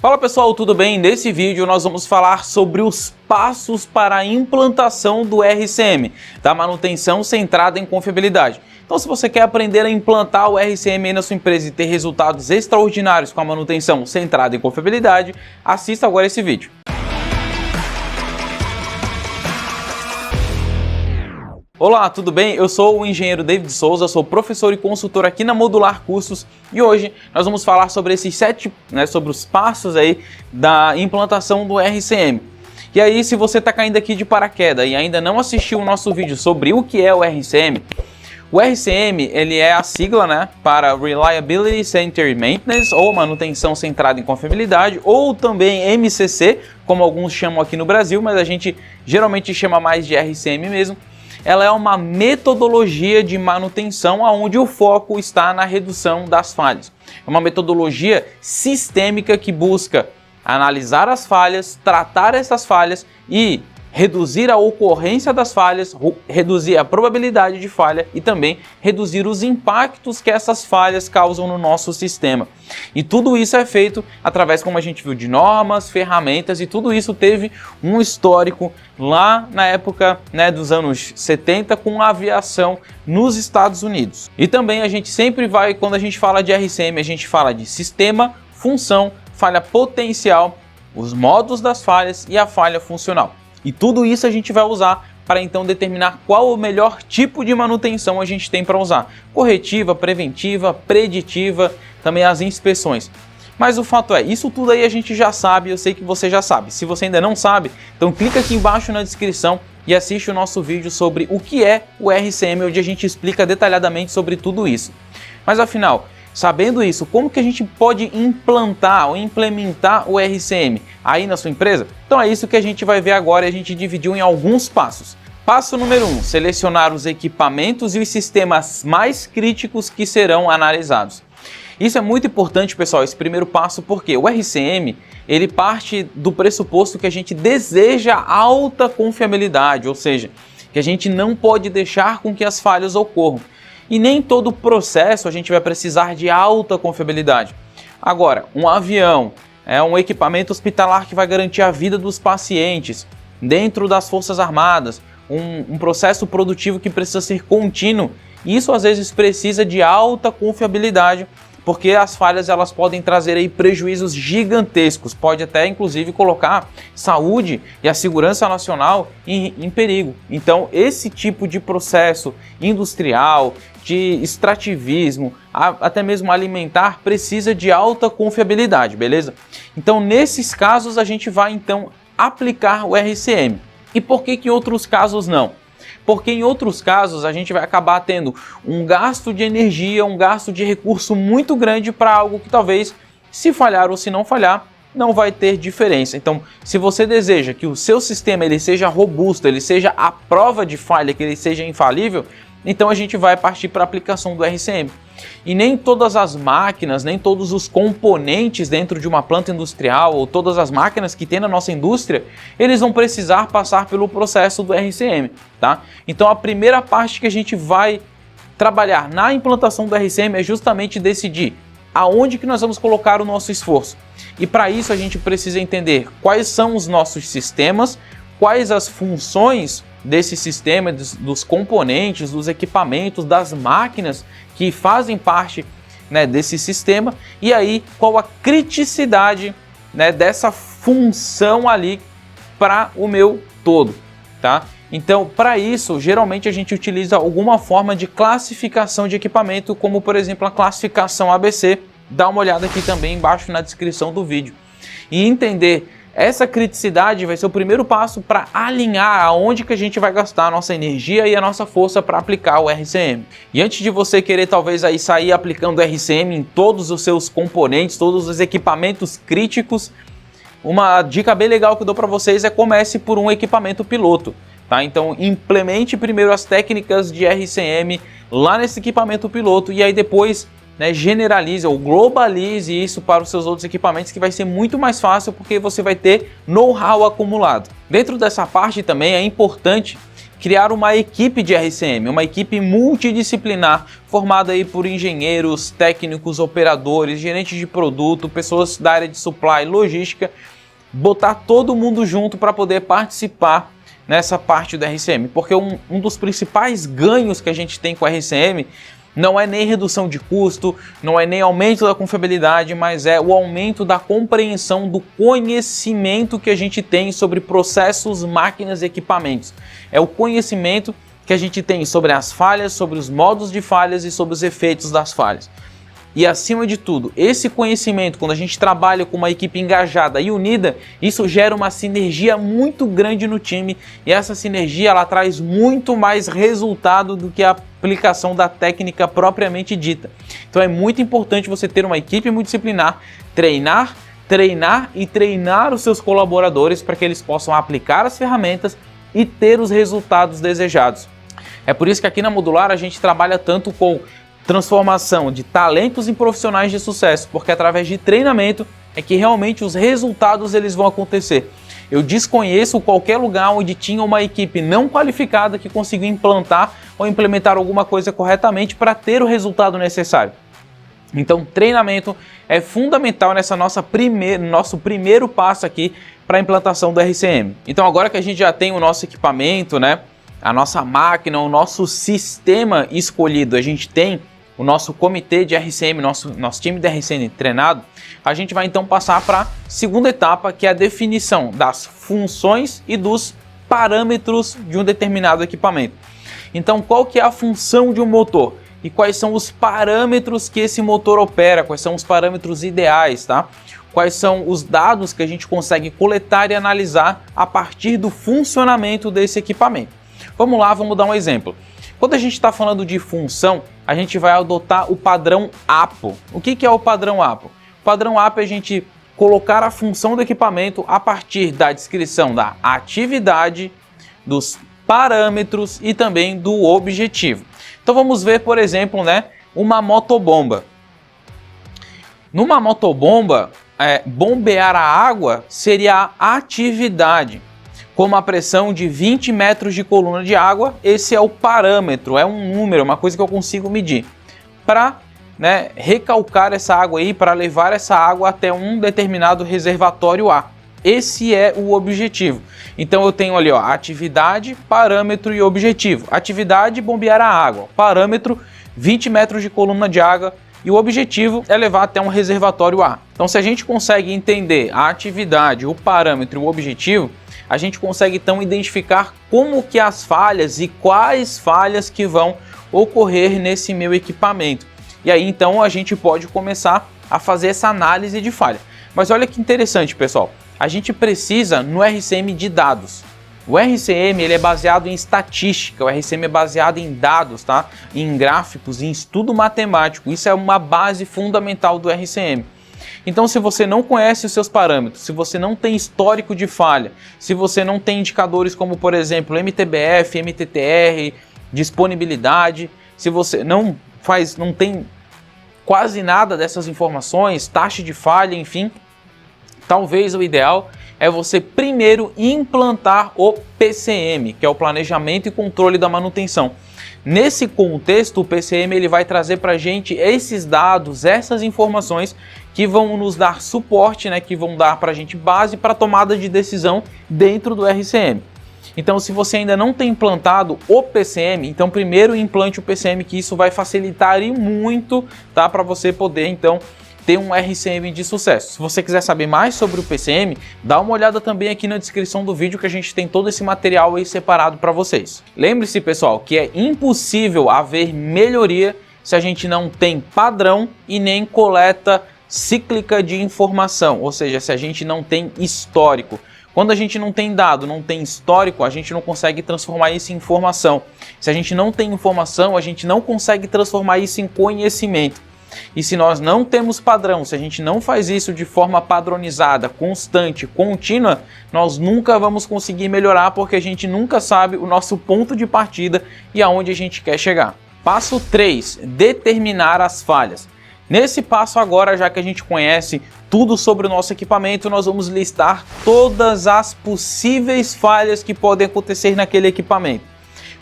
Fala pessoal, tudo bem? Nesse vídeo nós vamos falar sobre os passos para a implantação do RCM, da manutenção centrada em confiabilidade. Então se você quer aprender a implantar o RCM na sua empresa e ter resultados extraordinários com a manutenção centrada em confiabilidade, assista agora esse vídeo. Olá, tudo bem? Eu sou o engenheiro David Souza, sou professor e consultor aqui na Modular Cursos e hoje nós vamos falar sobre esses sobre os passos aí da implantação do RCM. E aí, se você está caindo aqui de paraquedas e ainda não assistiu o nosso vídeo sobre o que é o RCM ele é a sigla, para Reliability Centered Maintenance, ou manutenção centrada em confiabilidade, ou também MCC, como alguns chamam aqui no Brasil, mas a gente geralmente chama mais de RCM mesmo. Ela é uma metodologia de manutenção onde o foco está na redução das falhas. É uma metodologia sistêmica que busca analisar as falhas, tratar essas falhas e reduzir a ocorrência das falhas, reduzir a probabilidade de falha e também reduzir os impactos que essas falhas causam no nosso sistema. E tudo isso é feito através, como a gente viu, de normas, ferramentas, e tudo isso teve um histórico lá na época dos anos 70 com a aviação nos Estados Unidos. E também a gente sempre vai, quando a gente fala de RCM, a gente fala de sistema, função, falha potencial, os modos das falhas e a falha funcional. E tudo isso a gente vai usar para então determinar qual o melhor tipo de manutenção a gente tem para usar. Corretiva, preventiva, preditiva, também as inspeções. Mas o fato é, isso tudo aí a gente já sabe, eu sei que você já sabe. Se você ainda não sabe, então clica aqui embaixo na descrição e assiste o nosso vídeo sobre o que é o RCM, onde a gente explica detalhadamente sobre tudo isso. Mas afinal, sabendo isso, como que a gente pode implantar ou implementar o RCM aí na sua empresa? Então é isso que a gente vai ver agora e a gente dividiu em alguns passos. Passo número 1, selecionar os equipamentos e os sistemas mais críticos que serão analisados. Isso é muito importante, pessoal, esse primeiro passo, porque o RCM, ele parte do pressuposto que a gente deseja alta confiabilidade, ou seja, que a gente não pode deixar com que as falhas ocorram. E nem todo processo a gente vai precisar de alta confiabilidade. Agora, um avião é um equipamento hospitalar que vai garantir a vida dos pacientes dentro das Forças Armadas, um processo produtivo que precisa ser contínuo. Isso às vezes precisa de alta confiabilidade, porque as falhas elas podem trazer aí prejuízos gigantescos, pode até inclusive colocar saúde e a segurança nacional em perigo. Então esse tipo de processo industrial, de extrativismo, até mesmo alimentar, precisa de alta confiabilidade, beleza? Então nesses casos a gente vai então aplicar o RCM. E por que em outros casos não? Porque em outros casos a gente vai acabar tendo um gasto de energia, um gasto de recurso muito grande para algo que talvez, se falhar ou se não falhar, não vai ter diferença. Então, se você deseja que o seu sistema ele seja robusto, ele seja à prova de falha, que ele seja infalível, então a gente vai partir para a aplicação do RCM. E nem todas as máquinas, nem todos os componentes dentro de uma planta industrial ou todas as máquinas que tem na nossa indústria, eles vão precisar passar pelo processo do RCM, tá? Então a primeira parte que a gente vai trabalhar na implantação do RCM é justamente decidir aonde que nós vamos colocar o nosso esforço. E para isso a gente precisa entender quais são os nossos sistemas, quais as funções desse sistema, dos componentes, dos equipamentos, das máquinas que fazem parte desse sistema, e aí qual a criticidade dessa função ali para o meu todo, tá? Então, para isso, geralmente a gente utiliza alguma forma de classificação de equipamento, como por exemplo a classificação ABC. Dá uma olhada aqui também embaixo na descrição do vídeo. E entender essa criticidade vai ser o primeiro passo para alinhar aonde que a gente vai gastar a nossa energia e a nossa força para aplicar o RCM. E antes de você querer talvez aí sair aplicando o RCM em todos os seus componentes, todos os equipamentos críticos, uma dica bem legal que eu dou para vocês é comece por um equipamento piloto, tá? Então implemente primeiro as técnicas de RCM lá nesse equipamento piloto e aí depois generalize ou globalize isso para os seus outros equipamentos, que vai ser muito mais fácil porque você vai ter know-how acumulado. Dentro dessa parte também é importante criar uma equipe de RCM, uma equipe multidisciplinar, formada aí por engenheiros, técnicos, operadores, gerentes de produto, pessoas da área de supply, logística, botar todo mundo junto para poder participar nessa parte do RCM, porque um dos principais ganhos que a gente tem com o RCM não é nem redução de custo, não é nem aumento da confiabilidade, mas é o aumento da compreensão do conhecimento que a gente tem sobre processos, máquinas e equipamentos. É o conhecimento que a gente tem sobre as falhas, sobre os modos de falhas e sobre os efeitos das falhas. E acima de tudo, esse conhecimento, quando a gente trabalha com uma equipe engajada e unida, isso gera uma sinergia muito grande no time, e essa sinergia ela traz muito mais resultado do que a aplicação da técnica propriamente dita. Então é muito importante você ter uma equipe multidisciplinar, treinar e treinar os seus colaboradores para que eles possam aplicar as ferramentas e ter os resultados desejados. É por isso que aqui na Modular a gente trabalha tanto com transformação de talentos em profissionais de sucesso, porque através de treinamento é que realmente os resultados eles vão acontecer. Eu desconheço qualquer lugar onde tinha uma equipe não qualificada que conseguiu implantar ou implementar alguma coisa corretamente para ter o resultado necessário. Então, treinamento é fundamental nessa nosso primeiro passo aqui para a implantação do RCM. Então, agora que a gente já tem o nosso equipamento, né, a nossa máquina, o nosso sistema escolhido, a gente tem o nosso comitê de RCM, nosso time de RCM treinado, a gente vai então passar para a segunda etapa, que é a definição das funções e dos parâmetros de um determinado equipamento. Então, qual que é a função de um motor? E quais são os parâmetros que esse motor opera? Quais são os parâmetros ideais, tá? Quais são os dados que a gente consegue coletar e analisar a partir do funcionamento desse equipamento? Vamos lá, vamos dar um exemplo. Quando a gente está falando de função, a gente vai adotar o padrão APO. O que é o padrão APO? O padrão APO é a gente colocar a função do equipamento a partir da descrição da atividade, dos parâmetros e também do objetivo. Então vamos ver, por exemplo, né, uma motobomba. Numa motobomba, bombear a água seria a atividade. Com uma pressão de 20 metros de coluna de água, esse é o parâmetro, é um número, uma coisa que eu consigo medir. Para recalcar essa água aí, para levar essa água até um determinado reservatório A. Esse é o objetivo. Então eu tenho ali, ó, atividade, parâmetro e objetivo. Atividade, bombear a água. Parâmetro, 20 metros de coluna de água. E o objetivo é levar até um reservatório A. Então se a gente consegue entender a atividade, o parâmetro e o objetivo, a gente consegue então identificar como que as falhas e quais falhas que vão ocorrer nesse meu equipamento. E aí então a gente pode começar a fazer essa análise de falha. Mas olha que interessante, pessoal. A gente precisa no RCM de dados. O RCM ele é baseado em estatística, o RCM é baseado em dados, tá? Em gráficos, em estudo matemático. Isso é uma base fundamental do RCM. Então, se você não conhece os seus parâmetros, se você não tem histórico de falha, se você não tem indicadores como, por exemplo, MTBF, MTTR, disponibilidade, se você não tem quase nada dessas informações, taxa de falha, enfim, talvez o ideal é você primeiro implantar o PCM, que é o Planejamento e Controle da Manutenção. Nesse contexto, o PCM ele vai trazer para a gente esses dados, essas informações que vão nos dar suporte, que vão dar para a gente base para tomada de decisão dentro do RCM. Então, se você ainda não tem implantado o PCM, então primeiro implante o PCM, que isso vai facilitar e muito, tá, para você poder então ter um RCM de sucesso. Se você quiser saber mais sobre o PCM, dá uma olhada também aqui na descrição do vídeo que a gente tem todo esse material aí separado para vocês. Lembre-se, pessoal, que é impossível haver melhoria se a gente não tem padrão e nem coleta cíclica de informação, ou seja, se a gente não tem histórico. Quando a gente não tem dado, não tem histórico, a gente não consegue transformar isso em informação. Se a gente não tem informação, a gente não consegue transformar isso em conhecimento. E se nós não temos padrão, se a gente não faz isso de forma padronizada, constante, contínua, nós nunca vamos conseguir melhorar, porque a gente nunca sabe o nosso ponto de partida e aonde a gente quer chegar. Passo 3, determinar as falhas. Nesse passo agora, já que a gente conhece tudo sobre o nosso equipamento, nós vamos listar todas as possíveis falhas que podem acontecer naquele equipamento.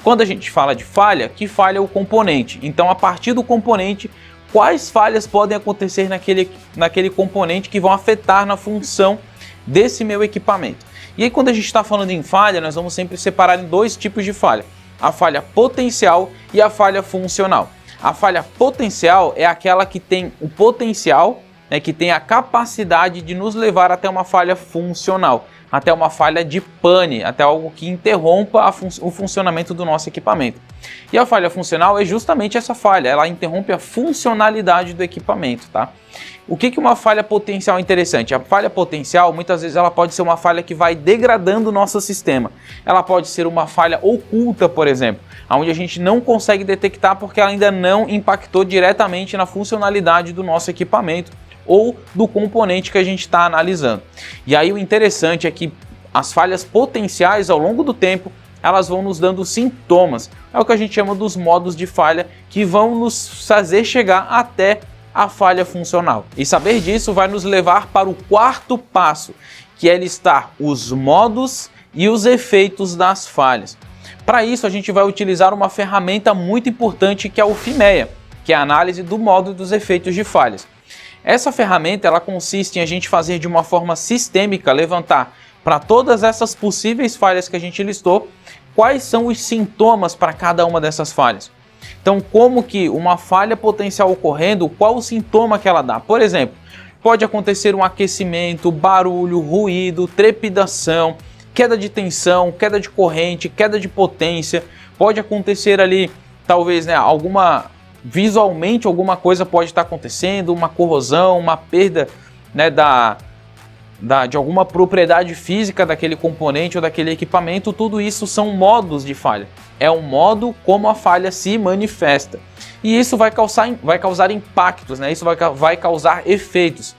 Quando a gente fala de falha, que falha é o componente. Então, a partir do componente, quais falhas podem acontecer naquele componente que vão afetar na função desse meu equipamento. E aí, quando a gente está falando em falha, nós vamos sempre separar em dois tipos de falha: a falha potencial e a falha funcional. A falha potencial é aquela que tem o potencial, né, que tem a capacidade de nos levar até uma falha funcional, até uma falha de pane, até algo que interrompa o funcionamento do nosso equipamento. E a falha funcional é justamente essa falha, ela interrompe a funcionalidade do equipamento, tá? O que é uma falha potencial interessante? A falha potencial, muitas vezes, ela pode ser uma falha que vai degradando o nosso sistema. Ela pode ser uma falha oculta, por exemplo, onde a gente não consegue detectar porque ela ainda não impactou diretamente na funcionalidade do nosso equipamento ou do componente que a gente está analisando. E aí o interessante é que as falhas potenciais, ao longo do tempo, elas vão nos dando sintomas. É o que a gente chama dos modos de falha, que vão nos fazer chegar até a falha funcional. E saber disso vai nos levar para o quarto passo, que é listar os modos e os efeitos das falhas. Para isso, a gente vai utilizar uma ferramenta muito importante, que é o FIMEA, que é a análise do modo e dos efeitos de falhas. Essa ferramenta, ela consiste em a gente fazer de uma forma sistêmica, levantar para todas essas possíveis falhas que a gente listou, quais são os sintomas para cada uma dessas falhas. Então, como que uma falha potencial ocorrendo, qual o sintoma que ela dá? Por exemplo, pode acontecer um aquecimento, barulho, ruído, trepidação, queda de tensão, queda de corrente, queda de potência. Pode acontecer ali, talvez, visualmente alguma coisa pode estar acontecendo, uma corrosão, uma perda, de alguma propriedade física daquele componente ou daquele equipamento. Tudo isso são modos de falha. É o modo como a falha se manifesta. E isso vai causar impactos, né? Isso vai causar efeitos.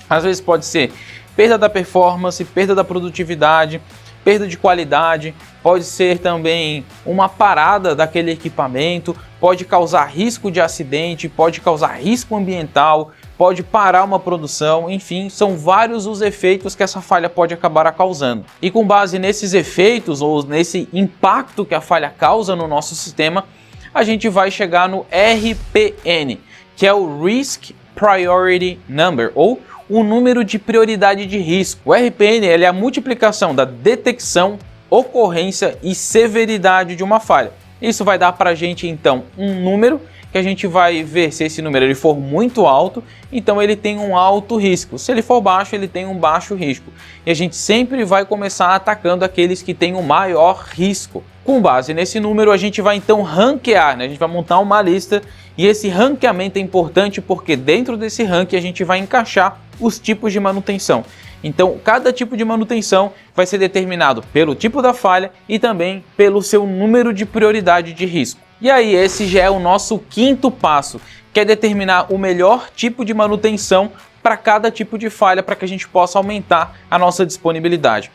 Às vezes pode ser perda da performance, perda da produtividade, perda de qualidade, pode ser também uma parada daquele equipamento, pode causar risco de acidente, pode causar risco ambiental, pode parar uma produção, enfim, são vários os efeitos que essa falha pode acabar causando. E com base nesses efeitos ou nesse impacto que a falha causa no nosso sistema, a gente vai chegar no RPN, que é o Risk Priority Number, ou o número de prioridade de risco. O RPN é a multiplicação da detecção, ocorrência e severidade de uma falha. Isso vai dar para a gente, então, um número que a gente vai ver se esse número ele for muito alto, então ele tem um alto risco. Se ele for baixo, ele tem um baixo risco. E a gente sempre vai começar atacando aqueles que têm o maior risco. Com base nesse número, a gente vai então ranquear, né? A gente vai montar uma lista, e esse ranqueamento é importante porque dentro desse ranking a gente vai encaixar os tipos de manutenção. Então, cada tipo de manutenção vai ser determinado pelo tipo da falha e também pelo seu número de prioridade de risco. E aí, esse já é o nosso quinto passo, que é determinar o melhor tipo de manutenção para cada tipo de falha, para que a gente possa aumentar a nossa disponibilidade.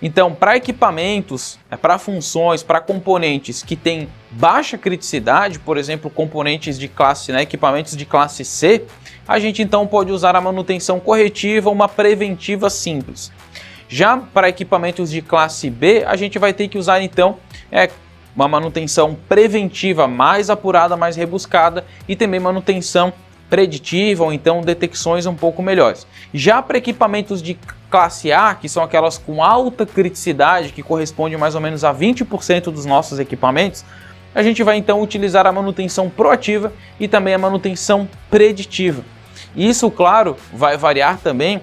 Então, para equipamentos, para funções, para componentes que têm baixa criticidade, por exemplo, componentes de classe, equipamentos de classe C, a gente então pode usar a manutenção corretiva, uma preventiva simples. Já para equipamentos de classe B, a gente vai ter que usar então uma manutenção preventiva mais apurada, mais rebuscada, e também manutenção preditiva ou então detecções um pouco melhores. Já para equipamentos de classe A, que são aquelas com alta criticidade, que corresponde mais ou menos a 20% dos nossos equipamentos, a gente vai então utilizar a manutenção proativa e também a manutenção preditiva. Isso, claro, vai variar também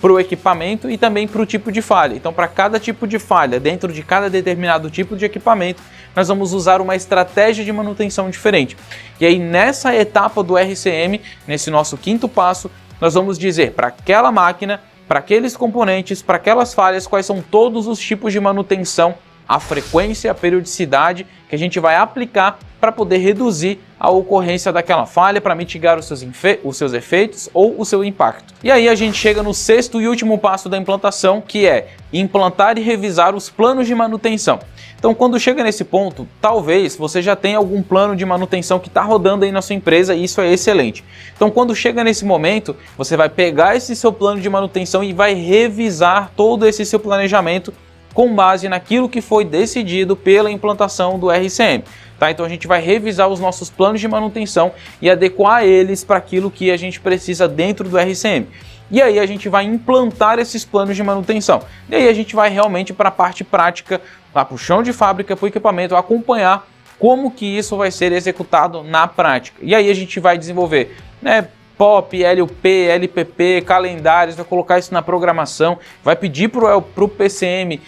para o equipamento e também para o tipo de falha. Então, para cada tipo de falha, dentro de cada determinado tipo de equipamento, nós vamos usar uma estratégia de manutenção diferente. E aí, nessa etapa do RCM, nesse nosso quinto passo, nós vamos dizer para aquela máquina, para aqueles componentes, para aquelas falhas, quais são todos os tipos de manutenção, a frequência, a periodicidade que a gente vai aplicar para poder reduzir a ocorrência daquela falha, para mitigar os seus efeitos ou o seu impacto. E aí a gente chega no sexto e último passo da implantação, que é implantar e revisar os planos de manutenção. Então, quando chega nesse ponto, talvez você já tenha algum plano de manutenção que está rodando aí na sua empresa, e isso é excelente. Então, quando chega nesse momento, você vai pegar esse seu plano de manutenção e vai revisar todo esse seu planejamento com base naquilo que foi decidido pela implantação do RCM. Tá? Então a gente vai revisar os nossos planos de manutenção e adequar eles para aquilo que a gente precisa dentro do RCM. E aí a gente vai implantar esses planos de manutenção. E aí a gente vai realmente para a parte prática, lá para o chão de fábrica, para o equipamento, acompanhar como que isso vai ser executado na prática. E aí a gente vai desenvolver, né, POP, LUP, LPP, calendários, vai colocar isso na programação, vai pedir para o PCM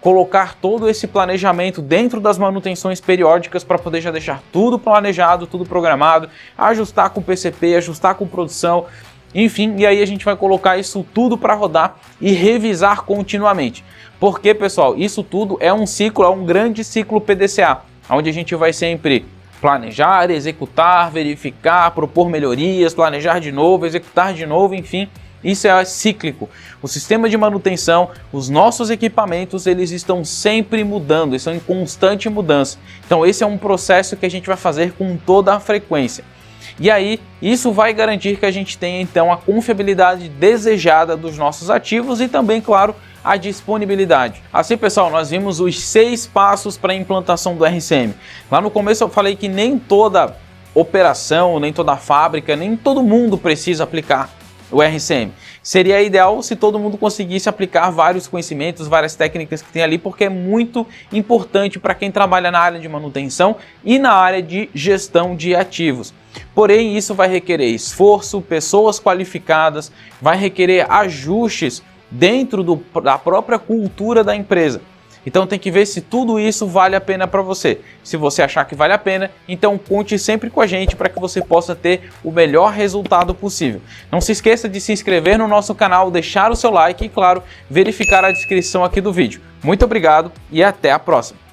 colocar todo esse planejamento dentro das manutenções periódicas para poder já deixar tudo planejado, tudo programado, ajustar com o PCP, ajustar com produção, enfim, e aí a gente vai colocar isso tudo para rodar e revisar continuamente. Porque, pessoal, isso tudo é um ciclo, é um grande ciclo PDCA, onde a gente vai sempre planejar, executar, verificar, propor melhorias, planejar de novo, executar de novo, enfim, isso é cíclico. O sistema de manutenção, os nossos equipamentos, eles estão sempre mudando, estão em constante mudança. Então esse é um processo que a gente vai fazer com toda a frequência. E aí, isso vai garantir que a gente tenha então a confiabilidade desejada dos nossos ativos e também, claro, a disponibilidade. Assim, pessoal, nós vimos os 6 passos para a implantação do RCM. Lá no começo eu falei que nem toda operação, nem toda fábrica, nem todo mundo precisa aplicar o RCM. Seria ideal se todo mundo conseguisse aplicar vários conhecimentos, várias técnicas que tem ali, porque é muito importante para quem trabalha na área de manutenção e na área de gestão de ativos. Porém, isso vai requerer esforço, pessoas qualificadas, vai requerer ajustes dentro da própria cultura da empresa. Então tem que ver se tudo isso vale a pena para você. Se você achar que vale a pena, então conte sempre com a gente para que você possa ter o melhor resultado possível. Não se esqueça de se inscrever no nosso canal, deixar o seu like e, claro, verificar a descrição aqui do vídeo. Muito obrigado e até a próxima!